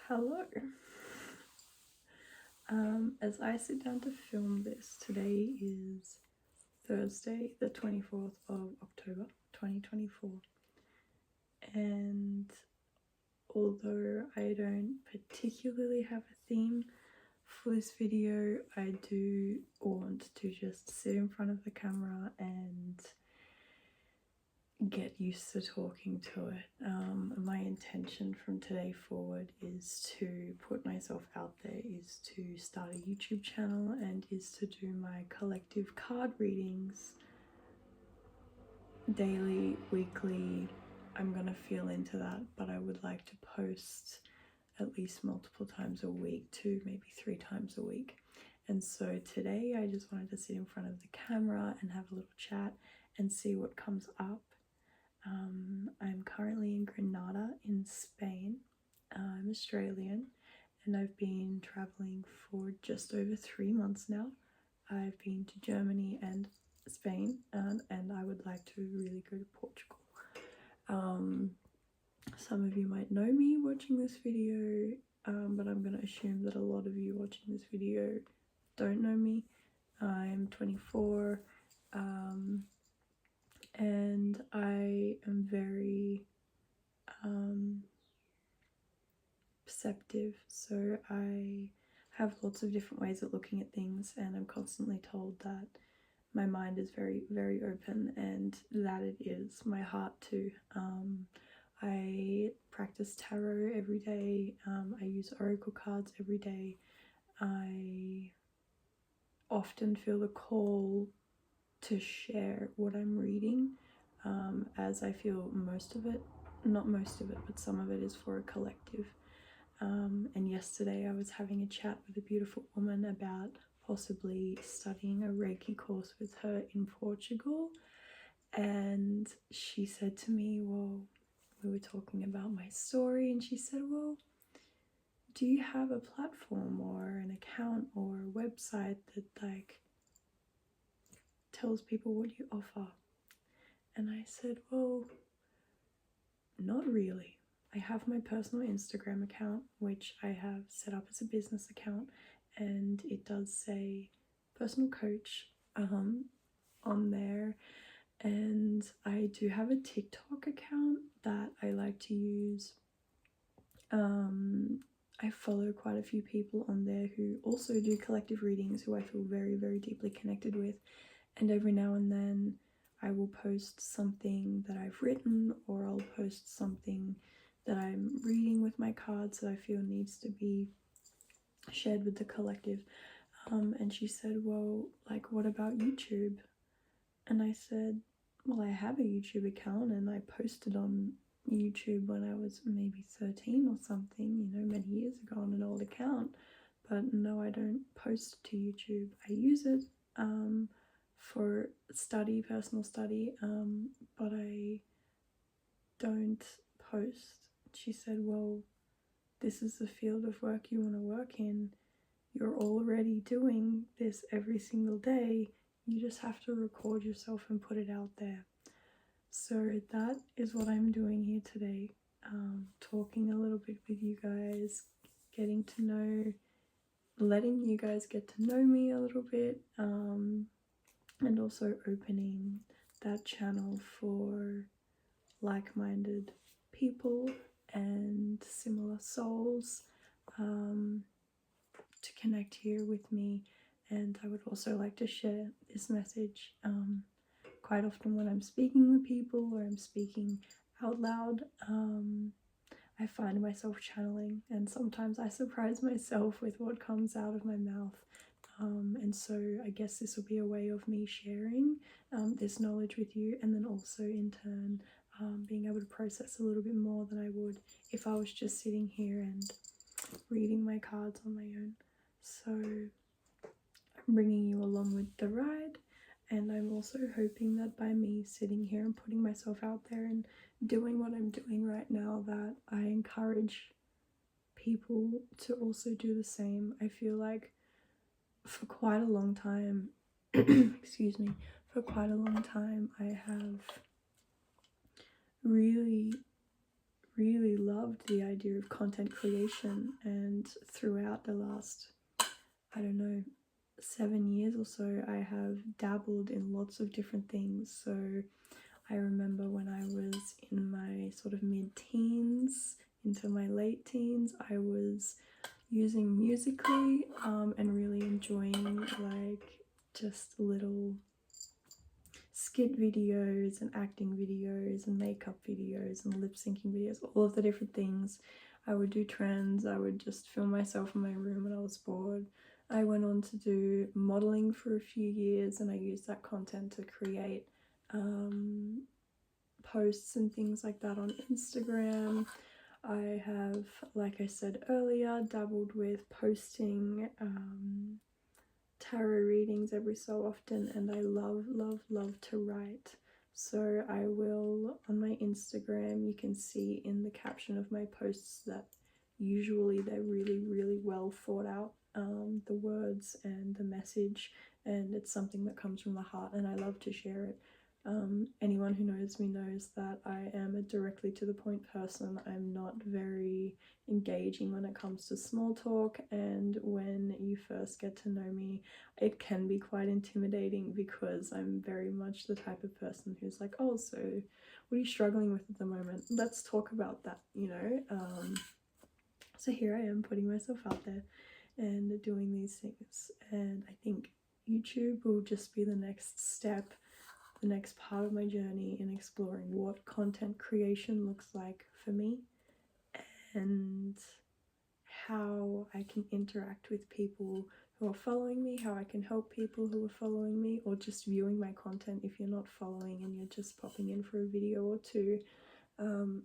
Hello. As I sit down to film this, today is Thursday, the 24th of October, 2024. And although I don't particularly have a theme for this video, I do want to just sit in front of the camera and get used to talking to it. My intention from today forward is to put myself out there, is to start a YouTube channel, and is to do my collective card readings daily, weekly. I'm gonna feel into that, but I would like to post at least multiple times a week, 2, maybe 3 times a week. And so today I just wanted to sit in front of the camera and have a little chat and see what comes up. I'm currently in Granada in Spain. I'm Australian and I've been traveling for just over 3 months now. I've been to Germany and Spain, and I would like to really go to Portugal. Some of you might know me watching this video, but I'm going to assume that a lot of you watching this video don't know me. I'm 24. And I am very perceptive, so I have lots of different ways of looking at things, and I'm constantly told that my mind is very, very open, and that it is. My heart too. I practice tarot every day. I use oracle cards every day. I often feel the call to share what I'm reading, as I feel most of it, not most of it, but some of it is for a collective. And yesterday I was having a chat with a beautiful woman about possibly studying a Reiki course with her in Portugal, and she said to me, well, we were talking about my story, and she said, well, do you have a platform or an account or a website that like tells people what you offer? And I said, well, not really. I have my personal Instagram account, which I have set up as a business account, and it does say personal coach on there. And I do have a TikTok account that I like to use. I follow quite a few people on there who also do collective readings, who I feel very, very deeply connected with. And every now and then I will post something that I've written, or I'll post something that I'm reading with my cards that I feel needs to be shared with the collective. And she said, well, like, what about YouTube? And I said, well, I have a YouTube account and I posted on YouTube when I was maybe 13 or something, many years ago, on an old account. But no, I don't post to YouTube. I use it for study, personal study, but I don't post. She said, well, this is the field of work you want to work in. You're already doing this every single day. You just have to record yourself and put it out there. So that is what I'm doing here today, talking a little bit with you guys, getting to know, letting you guys get to know me a little bit, and also opening that channel for like-minded people and similar souls to connect here with me. And I would also like to share this message quite often when I'm speaking with people or I'm speaking out loud. I find myself channeling, and sometimes I surprise myself with what comes out of my mouth. And so I guess this will be a way of me sharing this knowledge with you, and then also in turn being able to process a little bit more than I would if I was just sitting here and reading my cards on my own. So I'm bringing you along with the ride, and I'm also hoping that by me sitting here and putting myself out there and doing what I'm doing right now, that I encourage people to also do the same. I feel like for quite a long time, excuse me, for quite a long time I have really, really loved the idea of content creation, and throughout the last, I don't know, 7 years or so, I have dabbled in lots of different things. So I remember when I was in my sort of mid-teens into my late teens, I was using Musically and really enjoying like just little skit videos and acting videos and makeup videos and lip syncing videos, all of the different things. I would do trends, I would just film myself in my room when I was bored. I went on to do modeling for a few years, and I used that content to create posts and things like that on Instagram. I have, like I said earlier, dabbled with posting tarot readings every so often, and I love to write. So I will, on my Instagram, you can see in the caption of my posts that usually they're really well thought out, the words and the message, and it's something that comes from the heart, and I love to share it. Anyone who knows me knows that I am a directly to the point person. I'm not very engaging when it comes to small talk, and when you first get to know me, it can be quite intimidating because I'm very much the type of person who's like, oh, so what are you struggling with at the moment? Let's talk about that, you know? So here I am putting myself out there and doing these things, and I think YouTube will just be the next step, the next part of my journey in exploring what content creation looks like for me and how I can interact with people who are following me, how I can help people who are following me, or just viewing my content if you're not following and you're just popping in for a video or two,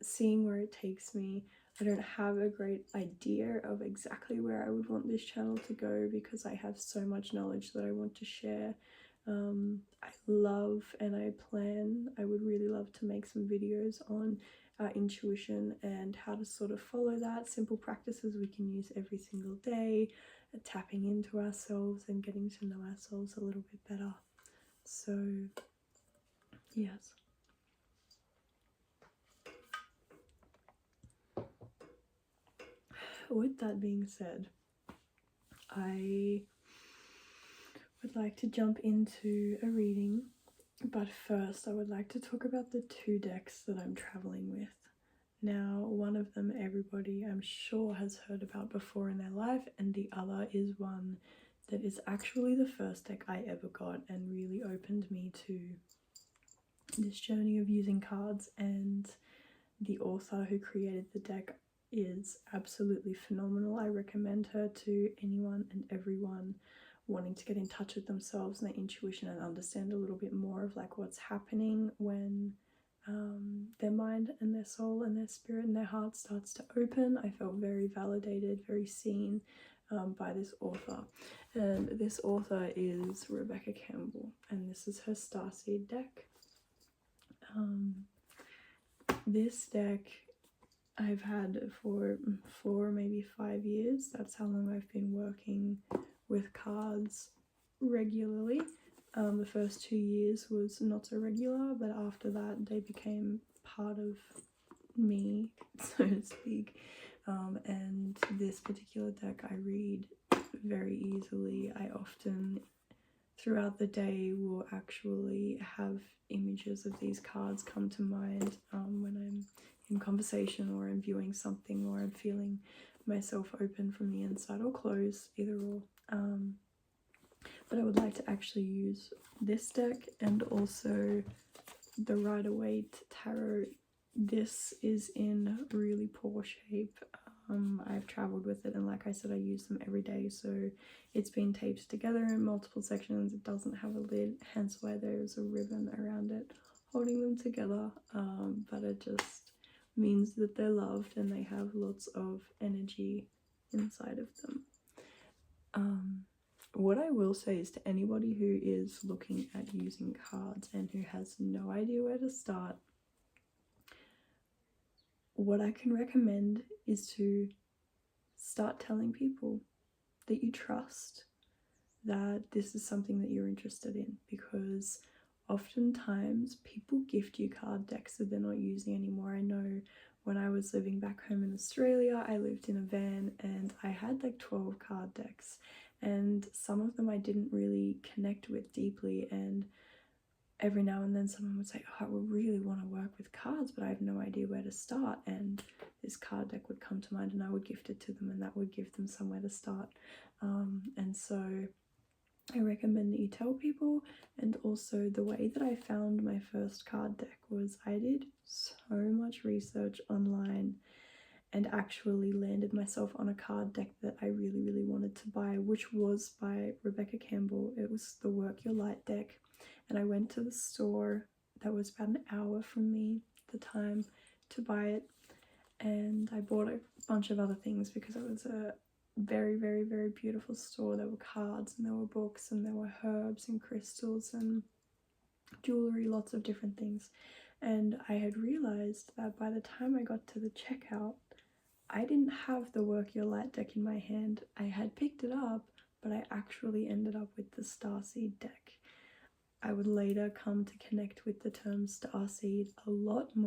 seeing where it takes me. I don't have a great idea of exactly where I would want this channel to go because I have so much knowledge that I want to share. I love and I would really love to make some videos on intuition and how to sort of follow that, simple practices we can use every single day, tapping into ourselves and getting to know ourselves a little bit better. So yes. With that being said, I would like to jump into a reading, but first I would like to talk about the 2 decks that I'm traveling with. Now, one of them everybody I'm sure has heard about before in their life, and the other is one that is actually the first deck I ever got and really opened me to this journey of using cards, and the author who created the deck is absolutely phenomenal. I recommend her to anyone and everyone wanting to get in touch with themselves and their intuition and understand a little bit more of like what's happening when their mind and their soul and their spirit and their heart starts to open. I felt very validated, very seen by this author. And this author is Rebecca Campbell, and this is her Starseed deck. This deck I've had for 4, maybe 5 years. That's how long I've been working with cards regularly. The first 2 years was not so regular, but after that they became part of me, so to speak. And this particular deck I read very easily. I often, throughout the day, will actually have images of these cards come to mind when I'm in conversation or I'm viewing something or I'm feeling myself open from the inside or close, either or. But I would like to actually use this deck and also the Rider-Waite Tarot. This is in really poor shape. I've traveled with it, and like I said, I use them every day, so it's been taped together in multiple sections. It doesn't have a lid, hence why there's a ribbon around it holding them together, but it just means that they're loved and they have lots of energy inside of them. What I will say is to anybody who is looking at using cards and who has no idea where to start, what I can recommend is to start telling people that you trust that this is something that you're interested in, because oftentimes people gift you card decks that they're not using anymore. I know when I was living back home in Australia, I lived in a van and I had like 12 card decks, and some of them I didn't really connect with deeply, and every now and then someone would say, oh, I would really want to work with cards, but I have no idea where to start, and this card deck would come to mind and I would gift it to them, and that would give them somewhere to start. And so I recommend that you tell people. And also the way that I found my first card deck was I did so much research online and actually landed myself on a card deck that I really wanted to buy, which was by Rebecca Campbell. It was the Work Your Light deck, and I went to the store that was about an hour from me at the time to buy it, and I bought a bunch of other things because it was a very beautiful store. There were cards and there were books and there were herbs and crystals and jewelry, lots of different things. And I had realized that by the time I got to the checkout, I didn't have the Work Your Light deck in my hand. I had picked it up, but I actually ended up with the Starseed deck. I would later come to connect with the term Starseed a lot more